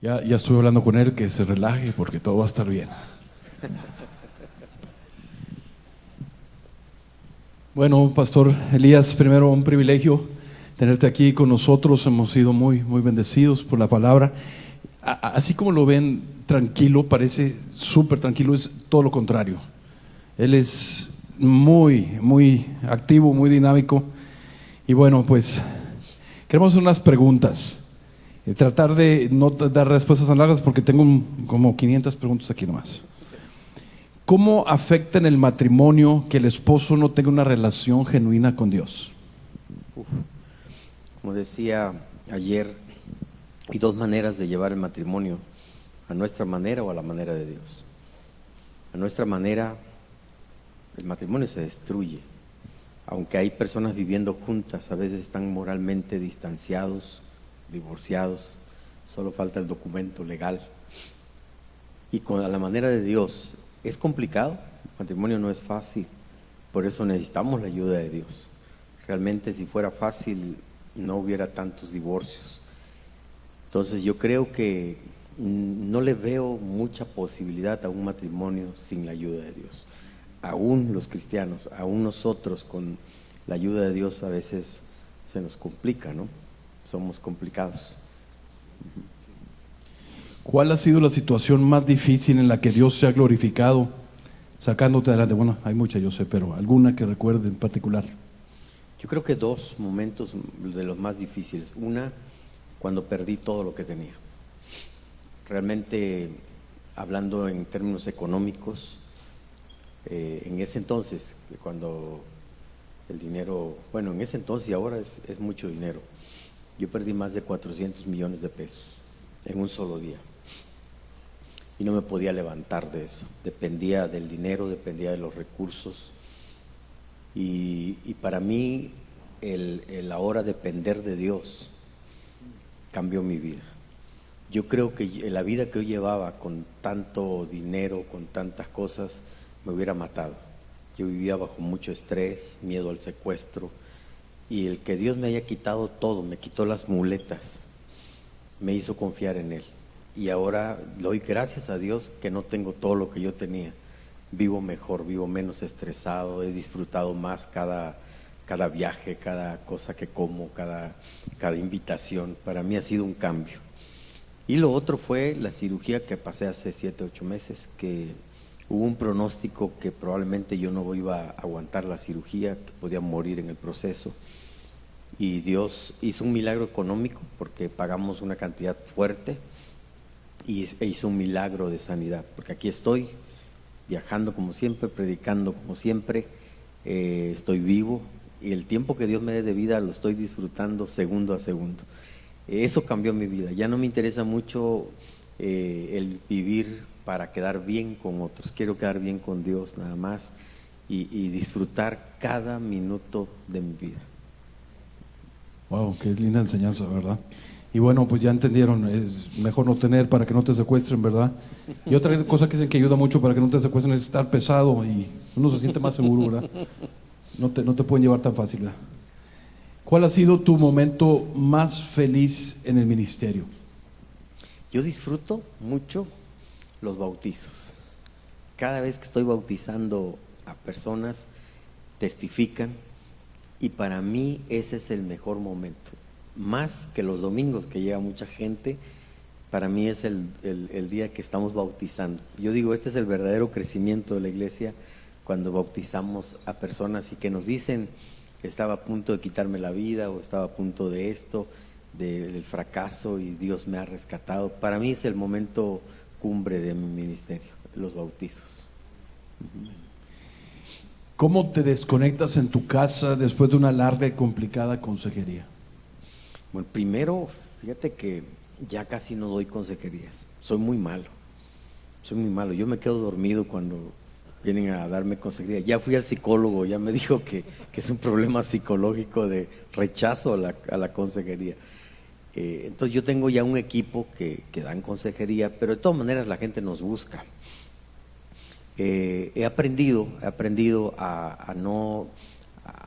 Ya estuve hablando con él, que se relaje porque todo va a estar bien. Bueno, Pastor Elías, primero un privilegio tenerte aquí con nosotros. Hemos sido muy bendecidos por la palabra. Así como lo ven tranquilo, parece súper tranquilo, es todo lo contrario. Él es muy activo, muy dinámico. Y bueno, pues queremos hacer unas preguntas. Tratar de no dar respuestas tan largas porque tengo como 500 preguntas aquí nomás. ¿Cómo afecta en el matrimonio que el esposo no tenga una relación genuina con Dios? Como decía ayer, hay dos maneras de llevar el matrimonio: a nuestra manera o a la manera de Dios. A nuestra manera, el matrimonio se destruye. Aunque hay personas viviendo juntas, a veces están moralmente distanciados, divorciados, solo falta el documento legal. Y con la manera de Dios es complicado, el matrimonio no es fácil, por eso necesitamos la ayuda de Dios. Realmente si fuera fácil no hubiera tantos divorcios. Entonces yo creo que no le veo mucha posibilidad a un matrimonio sin la ayuda de Dios. Aún los cristianos, aún nosotros con la ayuda de Dios a veces se nos complica, ¿no? Somos complicados. ¿Cuál ha sido la situación más difícil en la que Dios se ha glorificado sacándote adelante? Bueno, hay muchas, yo sé, pero alguna que recuerde en particular. Yo creo que dos momentos de los más difíciles. Una, cuando perdí todo lo que tenía. Realmente, hablando en términos económicos, en ese entonces, cuando el dinero, bueno, en ese entonces y ahora es mucho dinero, yo perdí más de 400 millones de pesos en un solo día. Y no me podía levantar de eso. Dependía del dinero, dependía de los recursos. Y para mí, el ahora depender de Dios cambió mi vida. Yo creo que la vida que yo llevaba con tanto dinero, con tantas cosas, me hubiera matado. Yo vivía bajo mucho estrés, miedo al secuestro, y el que Dios me haya quitado todo, me quitó las muletas, me hizo confiar en Él. Y ahora doy gracias a Dios que no tengo todo lo que yo tenía. Vivo mejor, vivo menos estresado, he disfrutado más cada viaje, cada cosa que como, cada invitación. Para mí ha sido un cambio. Y lo otro fue la cirugía que pasé hace 7, 8 meses, que hubo un pronóstico que probablemente yo no iba a aguantar la cirugía, que podía morir en el proceso. Y Dios hizo un milagro económico porque pagamos una cantidad fuerte e hizo un milagro de sanidad, porque aquí estoy viajando como siempre, predicando como siempre, estoy vivo y el tiempo que Dios me dé de vida lo estoy disfrutando segundo a segundo. Eso cambió mi vida. Ya no me interesa mucho el vivir para quedar bien con otros. Quiero quedar bien con Dios nada más y disfrutar cada minuto de mi vida. Wow, qué linda enseñanza, ¿verdad? Y bueno, pues ya entendieron, es mejor no tener para que no te secuestren, ¿verdad? Y otra cosa que dicen que ayuda mucho para que no te secuestren es estar pesado y uno se siente más seguro, ¿verdad? No te pueden llevar tan fácil, ¿verdad? ¿Cuál ha sido tu momento más feliz en el ministerio? Yo disfruto mucho los bautizos. Cada vez que estoy bautizando a personas, testifican, y para mí ese es el mejor momento. Más que los domingos que llega mucha gente, para mí es el día que estamos bautizando. Yo digo, este es el verdadero crecimiento de la iglesia, cuando bautizamos a personas y que nos dicen: estaba a punto de quitarme la vida, o estaba a punto de esto, del fracaso, y Dios me ha rescatado. Para mí es el momento cumbre de mi ministerio, los bautizos. ¿Cómo te desconectas en tu casa después de una larga y complicada consejería? Bueno, primero, fíjate que ya casi no doy consejerías. Soy muy malo. Yo me quedo dormido cuando vienen a darme consejería. Ya fui al psicólogo, ya me dijo que es un problema psicológico de rechazo a la consejería. Entonces yo tengo ya un equipo que dan consejería, pero de todas maneras la gente nos busca. He aprendido a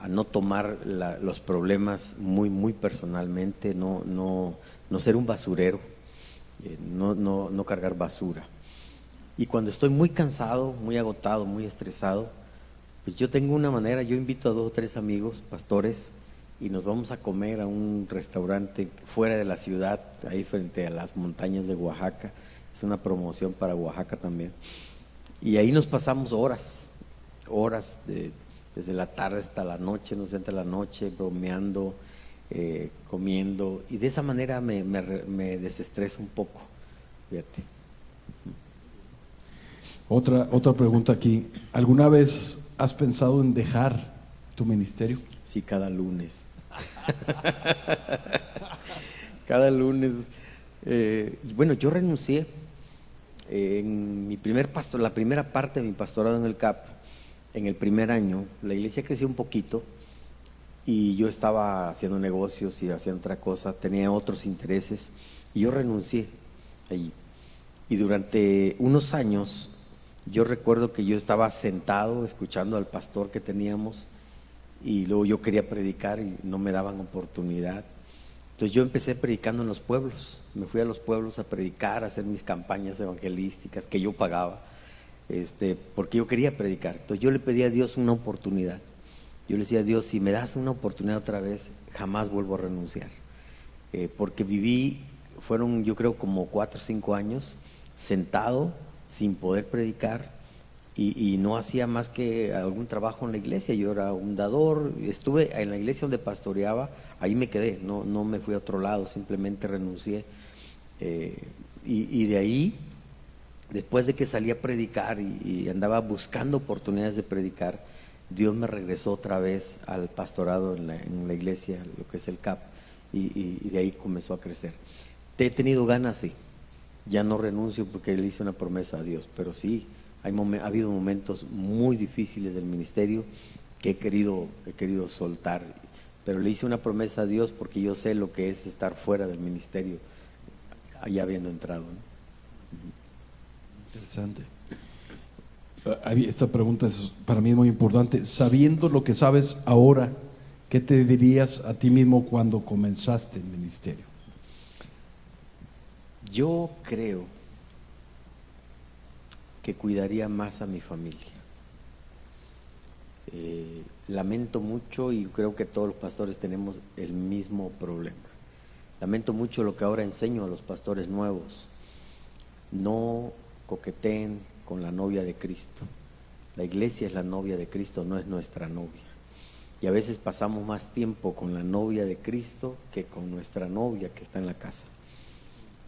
no tomar los problemas muy personalmente, no ser un basurero. no cargar basura. Y cuando estoy muy cansado, muy agotado, muy estresado, pues yo tengo una manera, yo invito a 2 o 3 amigos, pastores, y nos vamos a comer a un restaurante fuera de la ciudad, ahí frente a las montañas de Oaxaca. Es una promoción para Oaxaca también. Y ahí nos pasamos horas, desde la tarde hasta la noche, nos entra la noche bromeando, comiendo, y de esa manera me desestreso un poco, fíjate. Otra pregunta aquí. ¿Alguna vez has pensado en dejar tu ministerio? Sí, cada lunes. Cada lunes. Bueno, yo renuncié en mi la primera parte de mi pastorado en el CAP. En el primer año, la iglesia creció un poquito y yo estaba haciendo negocios y haciendo otra cosa, tenía otros intereses y yo renuncié allí. Y durante unos años, yo recuerdo que yo estaba sentado escuchando al pastor que teníamos y luego yo quería predicar y no me daban oportunidad. Entonces yo empecé predicando en los pueblos, me fui a los pueblos a predicar, a hacer mis campañas evangelísticas que yo pagaba, porque yo quería predicar. Entonces yo le pedí a Dios una oportunidad. Yo le decía a Dios, si me das una oportunidad otra vez, jamás vuelvo a renunciar. Porque fueron yo creo como 4 o 5 años sentado sin poder predicar y no hacía más que algún trabajo en la iglesia. Yo era un dador, estuve en la iglesia donde pastoreaba, ahí me quedé, no me fui a otro lado, simplemente renuncié. Y de ahí, después de que salí a predicar y andaba buscando oportunidades de predicar, Dios me regresó otra vez al pastorado en la iglesia, lo que es el CAP, y de ahí comenzó a crecer. He tenido ganas, sí, ya no renuncio porque le hice una promesa a Dios, pero sí, ha habido momentos muy difíciles del ministerio que he querido soltar, pero le hice una promesa a Dios porque yo sé lo que es estar fuera del ministerio, allá habiendo entrado, ¿no? Interesante. Esta pregunta para mí es muy importante. Sabiendo lo que sabes ahora, ¿qué te dirías a ti mismo cuando comenzaste el ministerio? Yo creo que cuidaría más a mi familia. Lamento mucho y creo que todos los pastores tenemos el mismo problema. Lamento mucho lo que ahora enseño a los pastores nuevos. No coqueteen con la novia de Cristo. La iglesia es la novia de Cristo, no es nuestra novia. Y a veces pasamos más tiempo con la novia de Cristo que con nuestra novia que está en la casa.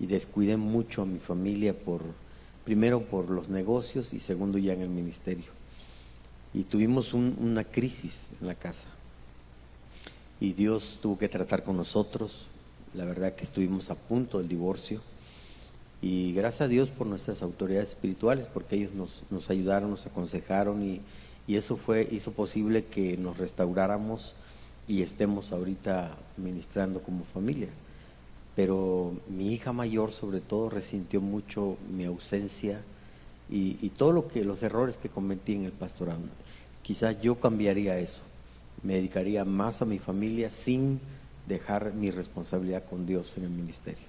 Y descuidé mucho a mi familia primero por los negocios y segundo ya en el ministerio. Y tuvimos una crisis en la casa. Y Dios tuvo que tratar con nosotros. La verdad que estuvimos a punto del divorcio. Y gracias a Dios por nuestras autoridades espirituales, porque ellos nos ayudaron, nos aconsejaron y eso hizo posible que nos restauráramos y estemos ahorita ministrando como familia. Pero mi hija mayor sobre todo resintió mucho mi ausencia y todo los errores que cometí en el pastorado. Quizás yo cambiaría eso, me dedicaría más a mi familia sin dejar mi responsabilidad con Dios en el ministerio.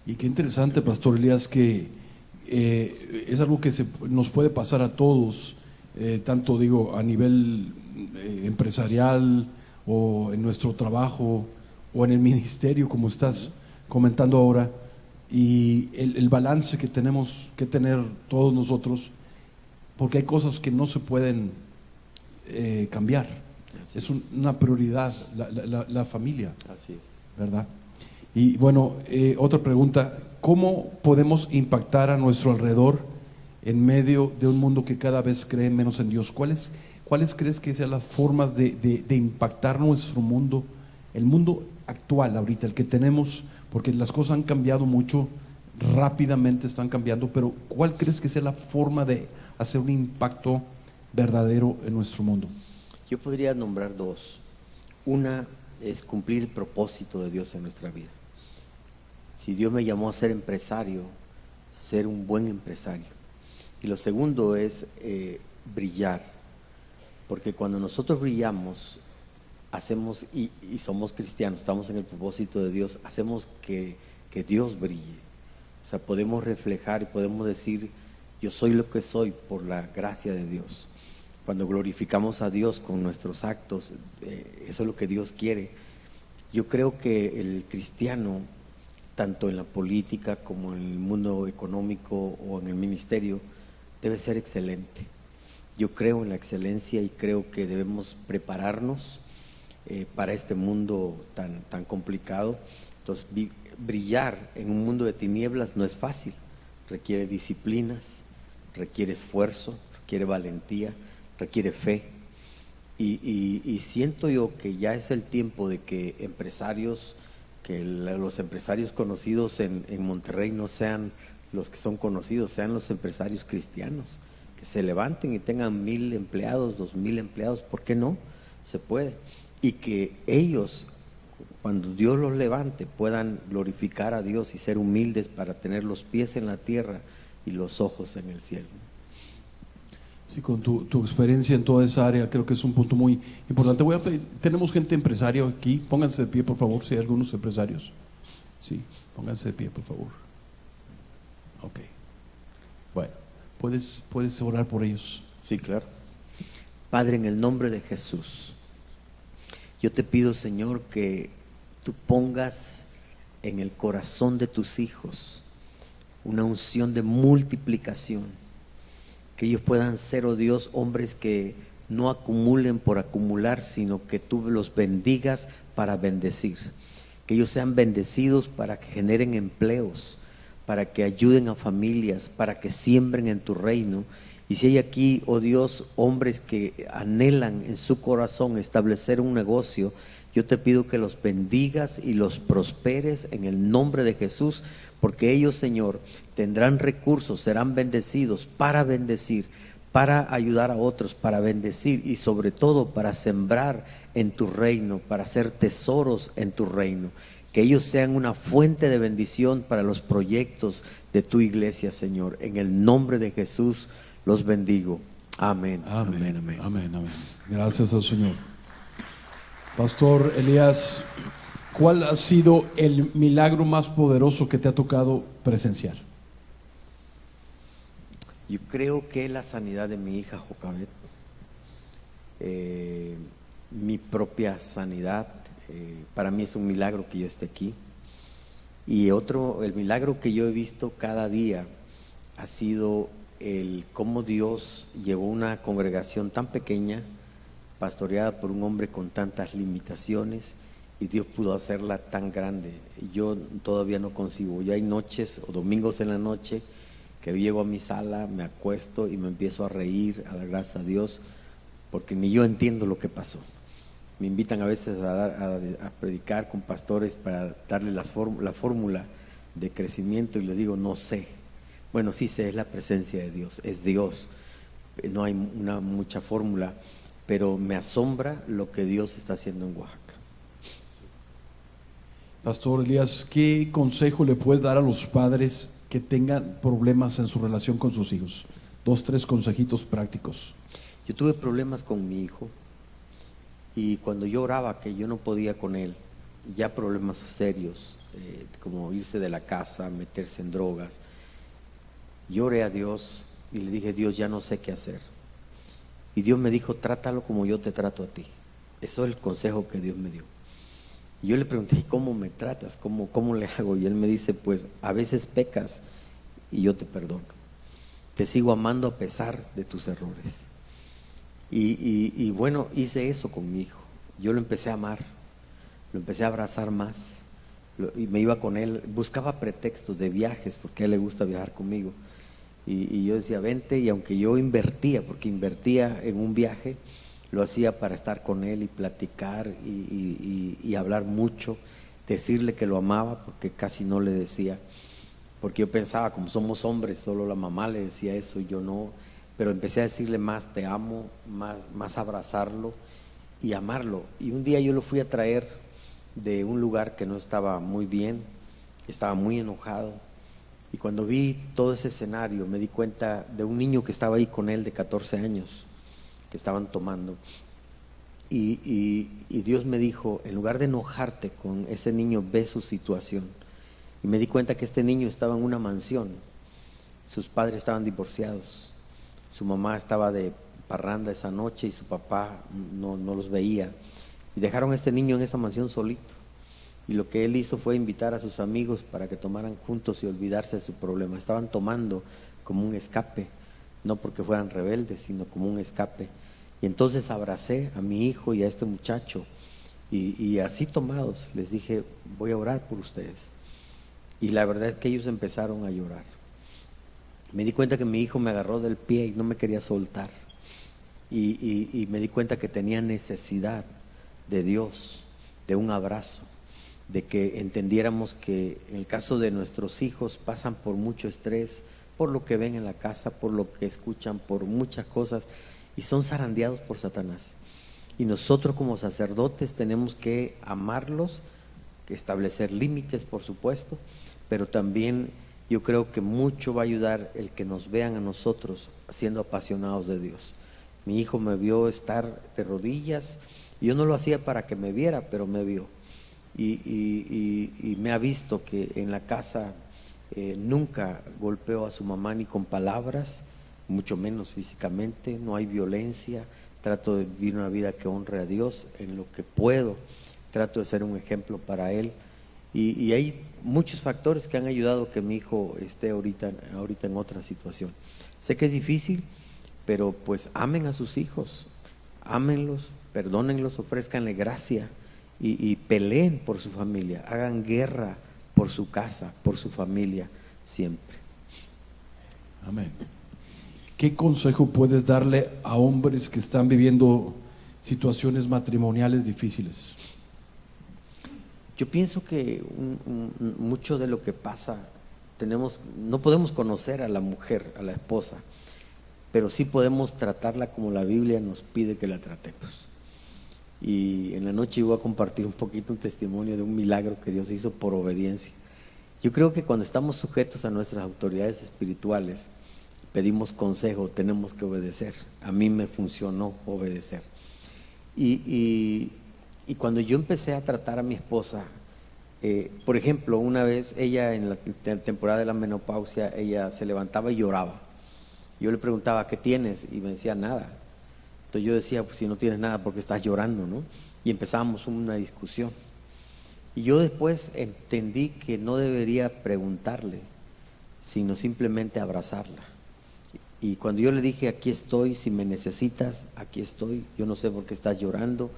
Y qué interesante, Pastor Elías, que es algo que nos puede pasar a todos, tanto digo a nivel empresarial o en nuestro trabajo o en el ministerio, como estás comentando ahora, y el balance que tenemos que tener todos nosotros, porque hay cosas que no se pueden cambiar. Es una prioridad la familia. Así es. ¿Verdad? Y bueno, otra pregunta, ¿cómo podemos impactar a nuestro alrededor en medio de un mundo que cada vez cree menos en Dios? ¿Cuáles crees que sean las formas de impactar nuestro mundo, el mundo actual ahorita, el que tenemos? Porque las cosas han cambiado mucho, rápidamente están cambiando, pero ¿cuál crees que sea la forma de hacer un impacto verdadero en nuestro mundo? Yo podría nombrar 2. Una es cumplir el propósito de Dios en nuestra vida. Si Dios me llamó a ser empresario, ser un buen empresario. Y lo segundo es brillar, porque cuando nosotros brillamos, hacemos, y somos cristianos, estamos en el propósito de Dios, hacemos que Dios brille. O sea, podemos reflejar y podemos decir, yo soy lo que soy por la gracia de Dios. Cuando glorificamos a Dios con nuestros actos, eso es lo que Dios quiere. Yo creo que el cristiano, tanto en la política como en el mundo económico o en el ministerio, debe ser excelente. Yo creo en la excelencia y creo que debemos prepararnos para este mundo tan complicado. Entonces, brillar en un mundo de tinieblas no es fácil, requiere disciplinas, requiere esfuerzo, requiere valentía, requiere fe. Y siento yo que ya es el tiempo de que los empresarios conocidos en Monterrey no sean los que son conocidos, sean los empresarios cristianos, que se levanten y tengan 1,000 empleados, 2,000 empleados, ¿por qué no? Se puede. Y que ellos, cuando Dios los levante, puedan glorificar a Dios y ser humildes para tener los pies en la tierra y los ojos en el cielo. Sí, con tu experiencia en toda esa área, creo que es un punto muy importante. Voy a pedir, tenemos gente empresaria aquí, pónganse de pie, por favor, si hay algunos empresarios. Sí, pónganse de pie, por favor. Ok. Bueno, puedes orar por ellos. Sí, claro. Padre, en el nombre de Jesús, yo te pido, Señor, que tú pongas en el corazón de tus hijos una unción de multiplicación. Que ellos puedan ser, oh Dios, hombres que no acumulen por acumular, sino que tú los bendigas para bendecir. Que ellos sean bendecidos para que generen empleos, para que ayuden a familias, para que siembren en tu reino. Y si hay aquí, oh Dios, hombres que anhelan en su corazón establecer un negocio, yo te pido que los bendigas y los prosperes en el nombre de Jesús, porque ellos, Señor, tendrán recursos, serán bendecidos para bendecir, para ayudar a otros, para bendecir y sobre todo para sembrar en tu reino, para hacer tesoros en tu reino. Que ellos sean una fuente de bendición para los proyectos de tu iglesia, Señor. En el nombre de Jesús los bendigo. Amén. Amén, amén, amén, amén. Gracias al Señor. Pastor Elías, ¿cuál ha sido el milagro más poderoso que te ha tocado presenciar? Yo creo que la sanidad de mi hija Jocabet, mi propia sanidad, para mí es un milagro que yo esté aquí. Y el milagro que yo he visto cada día ha sido el cómo Dios llevó una congregación tan pequeña, pastoreada por un hombre con tantas limitaciones, y Dios pudo hacerla tan grande. Yo todavía no consigo. Ya hay noches o domingos en la noche que llego a mi sala, me acuesto y me empiezo a reír, a dar gracias a Dios, porque ni yo entiendo lo que pasó. Me invitan a veces a predicar con pastores para darle la fórmula de crecimiento y les digo, no sé. Bueno, sí sé, es la presencia de Dios, es Dios. No hay mucha fórmula, pero me asombra lo que Dios está haciendo en Oaxaca. Pastor Elías, ¿qué consejo le puedes dar a los padres que tengan problemas en su relación con sus hijos? 2, 3 consejitos prácticos. Yo tuve problemas con mi hijo y cuando yo oraba que yo no podía con él, ya problemas serios, como irse de la casa, meterse en drogas, yo oré a Dios y le dije, Dios, ya no sé qué hacer. Y Dios me dijo, trátalo como yo te trato a ti. Eso es el consejo que Dios me dio. Y yo le pregunté, ¿y cómo me tratas? ¿Cómo le hago? Y él me dice, pues a veces pecas y yo te perdono. Te sigo amando a pesar de tus errores. Y bueno, hice eso con mi hijo. Yo lo empecé a amar, lo empecé a abrazar más. Y me iba con él, buscaba pretextos de viajes, porque a él le gusta viajar conmigo. Y yo decía, vente, y aunque yo invertía, porque invertía en un viaje, lo hacía para estar con él y platicar y hablar mucho, decirle que lo amaba, porque casi no le decía, porque yo pensaba, como somos hombres, solo la mamá le decía eso y yo no, pero empecé a decirle más, te amo, más abrazarlo y amarlo. Y un día yo lo fui a traer de un lugar que no estaba muy bien, estaba muy enojado, y cuando vi todo ese escenario me di cuenta de un niño que estaba ahí con él de 14 años, que estaban tomando, y Dios me dijo, en lugar de enojarte con ese niño, ve su situación, y me di cuenta que este niño estaba en una mansión. Sus padres estaban divorciados, su mamá estaba de parranda esa noche y su papá no los veía, y dejaron a este niño en esa mansión solito. Y lo que él hizo fue invitar a sus amigos para que tomaran juntos y olvidarse de su problema. Estaban tomando como un escape, no porque fueran rebeldes, sino como un escape. Y entonces abracé a mi hijo y a este muchacho, y así tomados les dije: voy a orar por ustedes. Y la verdad es que ellos empezaron a llorar. Me di cuenta que mi hijo me agarró del pie y no me quería soltar, y me di cuenta que tenía necesidad de Dios, de un abrazo, de que entendiéramos que en el caso de nuestros hijos pasan por mucho estrés, por lo que ven en la casa, por lo que escuchan, por muchas cosas, y son zarandeados por Satanás. Y nosotros como sacerdotes tenemos que amarlos, que establecer límites, por supuesto, pero también yo creo que mucho va a ayudar el que nos vean a nosotros siendo apasionados de Dios. Mi hijo me vio estar de rodillas, y yo no lo hacía para que me viera, pero me vio. Y me ha visto que en la casa nunca golpeo a su mamá ni con palabras, mucho menos físicamente, no hay violencia, trato de vivir una vida que honre a Dios en lo que puedo, trato de ser un ejemplo para él, y hay muchos factores que han ayudado a que mi hijo esté ahorita en otra situación. Sé que es difícil, pero pues amen a sus hijos, ámenlos, perdónenlos, ofrézcanle gracia, y peleen por su familia, hagan guerra por su casa, por su familia, siempre. Amén. ¿Qué consejo puedes darle a hombres que están viviendo situaciones matrimoniales difíciles? Yo pienso que mucho de lo que pasa, no podemos conocer a la mujer, a la esposa, pero sí podemos tratarla como la Biblia nos pide que la tratemos. Y en la noche voy a compartir un poquito un testimonio de un milagro que Dios hizo por obediencia. Yo creo que cuando estamos sujetos a nuestras autoridades espirituales, pedimos consejo, tenemos que obedecer. A mí me funcionó obedecer. Y cuando yo empecé a tratar a mi esposa, por ejemplo, una vez ella en la temporada de la menopausia, ella se levantaba y lloraba. Yo le preguntaba: ¿qué tienes? Y me decía: nada. Entonces yo decía: pues si no tienes nada, ¿por qué estás llorando, no? Y empezamos una discusión. Y yo después entendí que no debería preguntarle, sino simplemente abrazarla. Y cuando yo le dije: aquí estoy, si me necesitas, aquí estoy, yo no sé por qué estás llorando,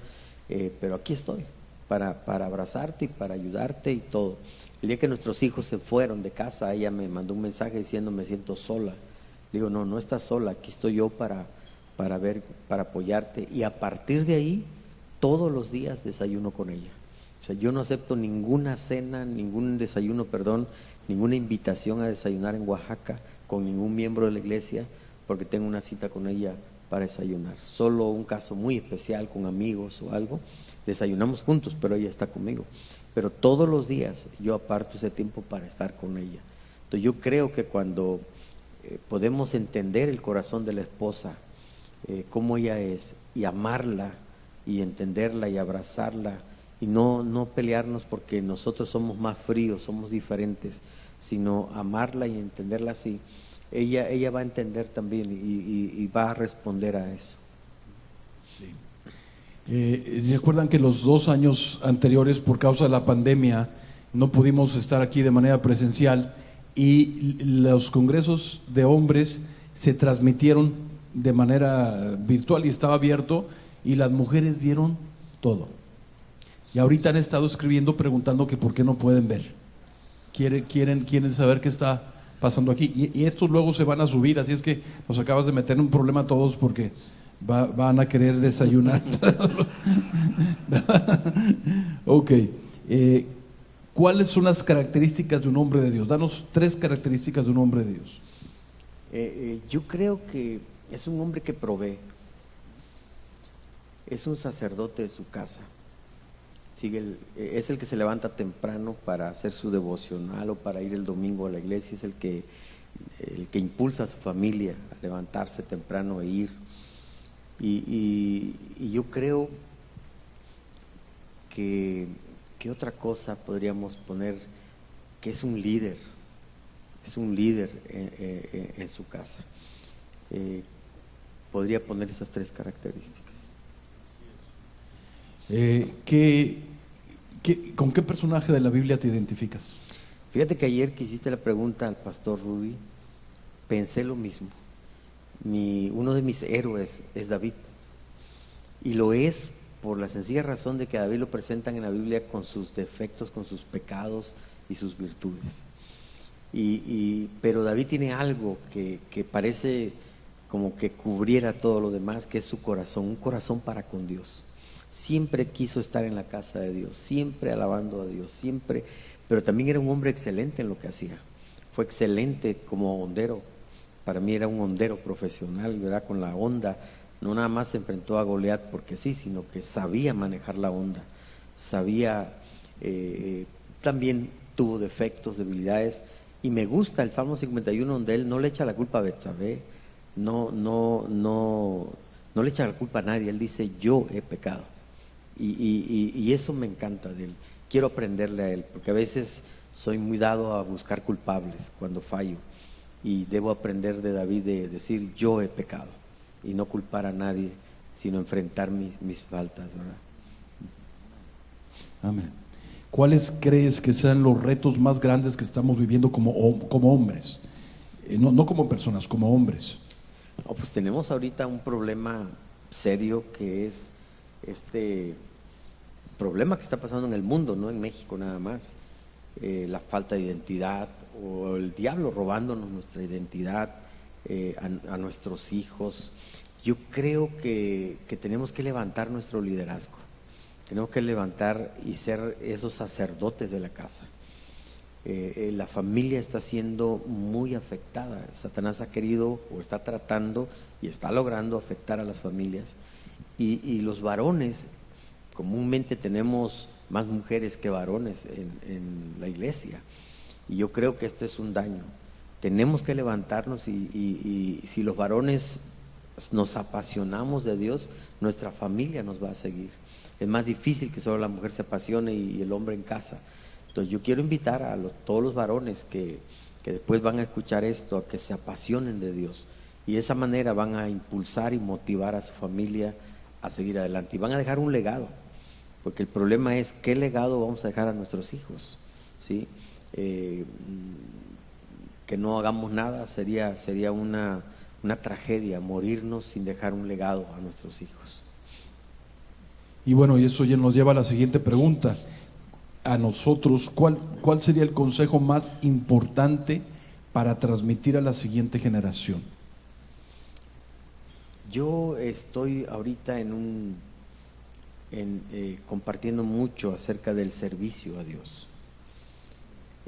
pero aquí estoy para abrazarte y para ayudarte y todo. El día que nuestros hijos se fueron de casa, ella me mandó un mensaje diciendo: me siento sola. Le digo: no estás sola, aquí estoy yo para apoyarte. Y a partir de ahí, todos los días desayuno con ella. O sea, yo no acepto ninguna cena, ningún desayuno, ninguna invitación a desayunar en Oaxaca con ningún miembro de la iglesia, porque tengo una cita con ella para desayunar. Solo un caso muy especial con amigos o algo, desayunamos juntos, pero ella está conmigo. Pero todos los días yo aparto ese tiempo para estar con ella. Entonces yo creo que cuando podemos entender el corazón de la esposa, cómo ella es, y amarla y entenderla y abrazarla, y no pelearnos porque nosotros somos más fríos, somos diferentes, sino amarla y entenderla así, ella va a entender también y va a responder a eso. Sí. ¿Se acuerdan que los 2 años anteriores, por causa de la pandemia, no pudimos estar aquí de manera presencial, y los congresos de hombres se transmitieron de manera virtual y estaba abierto, y las mujeres vieron todo? Y ahorita han estado escribiendo preguntando que por qué no pueden ver. Quieren saber qué está pasando aquí. Y estos luego se van a subir, así es que nos acabas de meter en un problema a todos porque van a querer desayunar. Ok. ¿Cuáles son las características de un hombre de Dios? Danos 3 características de un hombre de Dios. Yo creo que es un hombre que provee, es un sacerdote de su casa, es el que se levanta temprano para hacer su devocional o para ir el domingo a la iglesia, es el que impulsa a su familia a levantarse temprano e ir. Y yo creo que otra cosa podríamos poner, que es un líder en su casa. Podría poner esas tres características. ¿Con qué personaje de la Biblia te identificas? Fíjate que ayer que hiciste la pregunta al pastor Rudy, pensé lo mismo. Uno de mis héroes es David, y lo es por la sencilla razón de que a David lo presentan en la Biblia con sus defectos, con sus pecados y sus virtudes. Pero David tiene algo que parece como que cubriera todo lo demás, que es su corazón, un corazón para con Dios. Siempre quiso estar en la casa de Dios, siempre alabando a Dios, siempre, pero también era un hombre excelente en lo que hacía. Fue excelente como hondero. Para mí era un hondero profesional, ¿verdad? Con la honda. No nada más se enfrentó a Goliat porque sí, sino que sabía manejar la honda. También tuvo defectos, debilidades. Y me gusta el Salmo 51, donde él no le echa la culpa a Betsabé, no le echa la culpa a nadie. Él dice: yo he pecado. Y eso me encanta de él. Quiero aprenderle a él, porque a veces soy muy dado a buscar culpables cuando fallo, y debo aprender de David de decir: yo he pecado, y no culpar a nadie, sino enfrentar mis faltas, ¿verdad? Amén. ¿Cuáles crees que sean los retos más grandes que estamos viviendo como hombres? No como personas, como hombres. Pues tenemos ahorita un problema serio, que es este problema que está pasando en el mundo, no en México nada más. La falta de identidad, o el diablo robándonos nuestra identidad, a nuestros hijos. Yo creo que tenemos que levantar nuestro liderazgo, tenemos que levantar y ser esos sacerdotes de la casa. La familia está siendo muy afectada. Satanás ha querido, o está tratando y está logrando afectar a las familias, y los varones, comúnmente tenemos más mujeres que varones en la iglesia, y yo creo que esto es un daño. Tenemos que levantarnos, y si los varones nos apasionamos de Dios, nuestra familia nos va a seguir. Es más difícil que solo la mujer se apasione y el hombre en casa. Entonces yo quiero invitar a todos los varones que después van a escuchar esto, a que se apasionen de Dios, y de esa manera van a impulsar y motivar a su familia a seguir adelante, y van a dejar un legado, porque el problema es qué legado vamos a dejar a nuestros hijos, ¿sí? Que no hagamos nada sería una tragedia, morirnos sin dejar un legado a nuestros hijos. Y bueno, y eso ya nos lleva a la siguiente pregunta. A nosotros, ¿cuál sería el consejo más importante para transmitir a la siguiente generación? Yo estoy ahorita compartiendo mucho acerca del servicio a Dios.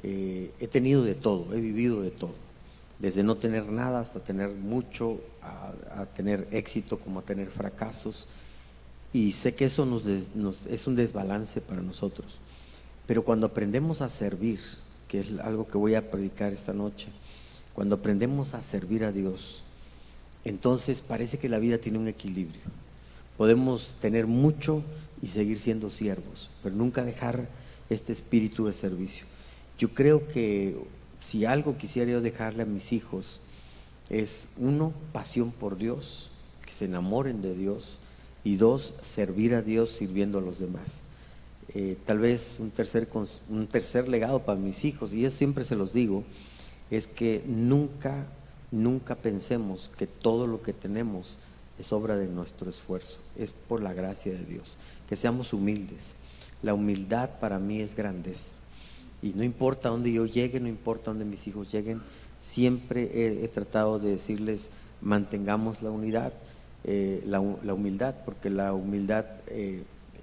He tenido de todo, he vivido de todo, desde no tener nada hasta tener mucho, a tener éxito como a tener fracasos, y sé que eso es un desbalance para nosotros. Pero cuando aprendemos a servir, que es algo que voy a predicar esta noche, cuando aprendemos a servir a Dios, entonces parece que la vida tiene un equilibrio. Podemos tener mucho y seguir siendo siervos, pero nunca dejar este espíritu de servicio. Yo creo que si algo quisiera yo dejarle a mis hijos es: 1, pasión por Dios, que se enamoren de Dios, y 2, servir a Dios sirviendo a los demás. Tal vez un tercer legado para mis hijos, y eso siempre se los digo, es que nunca pensemos que todo lo que tenemos es obra de nuestro esfuerzo, es por la gracia de Dios. Que seamos humildes. La humildad para mí es grandeza, y no importa dónde yo llegue, no importa dónde mis hijos lleguen, siempre he tratado de decirles: mantengamos la unidad, la humildad, porque la humildad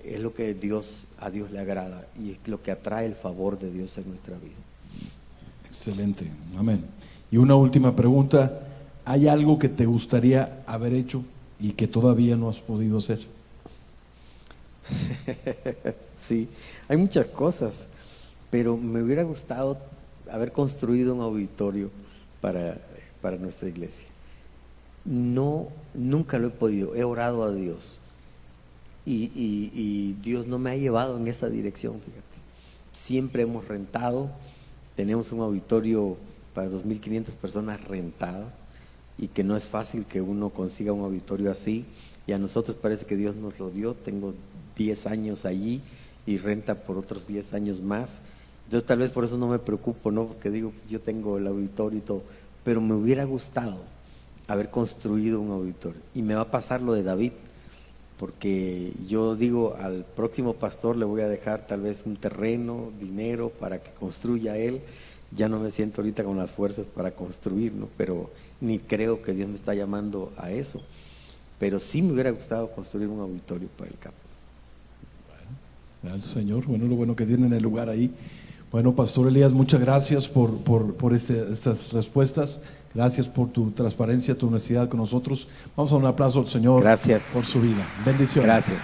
es lo que a Dios le agrada, y es lo que atrae el favor de Dios en nuestra vida. Excelente, amén. Y una última pregunta: ¿hay algo que te gustaría haber hecho y que todavía no has podido hacer? Sí, hay muchas cosas, pero me hubiera gustado haber construido un auditorio para nuestra iglesia. Nunca lo he podido. He orado a Dios, y Dios no me ha llevado en esa dirección, fíjate. Siempre hemos rentado, Tenemos un auditorio para 2.500 personas rentado y que no es fácil que uno consiga un auditorio así, y a nosotros parece que Dios nos lo dio. Tengo 10 años allí y renta por otros 10 años más. Entonces tal vez por eso no me preocupo, ¿no? Porque digo, yo tengo el auditorio y todo, pero me hubiera gustado haber construido un auditorio. Y me va a pasar lo de David, porque yo digo, al próximo pastor le voy a dejar tal vez un terreno, dinero para que construya él. Ya no me siento ahorita con las fuerzas para construir, ¿no? Pero ni creo que Dios me está llamando a eso. Pero sí me hubiera gustado construir un auditorio para el campo. Bueno, al Señor, bueno, lo bueno que tienen el lugar ahí. Bueno, Pastor Elías, muchas gracias por estas respuestas. Gracias por tu transparencia, tu honestidad con nosotros. Vamos a dar un aplauso al Señor. Gracias por su vida. Bendiciones. Gracias.